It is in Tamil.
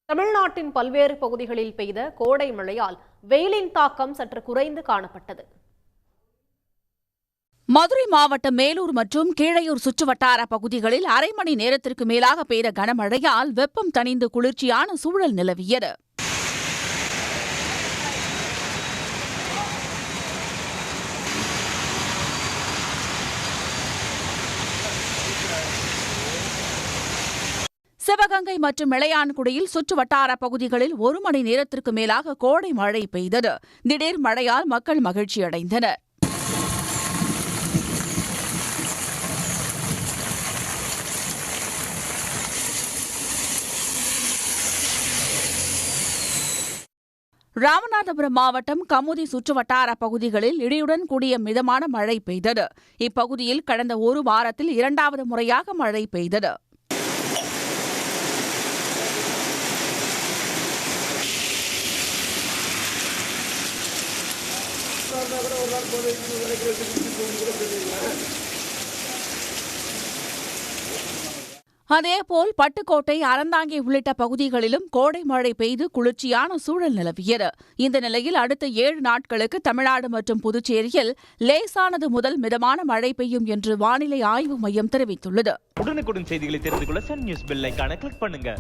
தமிழ்நாட்டின் பல்வேறு பகுதிகளில் பெய்த கோடை மழையால் வெயிலின் தாக்கம் சற்று குறைந்து காணப்பட்டது. மதுரை மாவட்டம் மேலூர் மற்றும் கீழையூர் சுற்றுவட்டார பகுதிகளில் அரை மணி நேரத்திற்கு மேலாக பெய்த கனமழையால் வெப்பம் தணிந்து குளிர்ச்சியான சூழல் நிலவியது. சிவகங்கை மற்றும் இளையான்குடியில் சுற்றுவட்டார பகுதிகளில் ஒரு மணி நேரத்திற்கு மேலாக கோடை மழை பெய்தது. திடீர் மழையால் மக்கள் மகிழ்ச்சியடைந்தனர். ராமநாதபுரம் மாவட்டம் கமுதி சுற்றுவட்டார பகுதிகளில் இடியுடன் கூடிய மிதமான மழை பெய்தது. இப்பகுதியில் கடந்த ஒரு வாரத்தில் இரண்டாவது முறையாக மழை பெய்தது. அதேபோல் பட்டுக்கோட்டை, அறந்தாங்கி உள்ளிட்ட பகுதிகளிலும் கோடை மழை பெய்து குளிர்ச்சியான சூழல் நிலவியது. இந்த நிலையில் அடுத்த 7 நாட்களுக்கு தமிழ்நாடு மற்றும் புதுச்சேரியில் லேசானது முதல் மிதமான மழை பெய்யும் என்று வானிலை ஆய்வு மையம் தெரிவித்துள்ளது. உடனுக்குடன் செய்திகளை தெரிந்து கொள்ள சன் நியூஸ் பெல் ஐகானை கிளிக் பண்ணுங்க.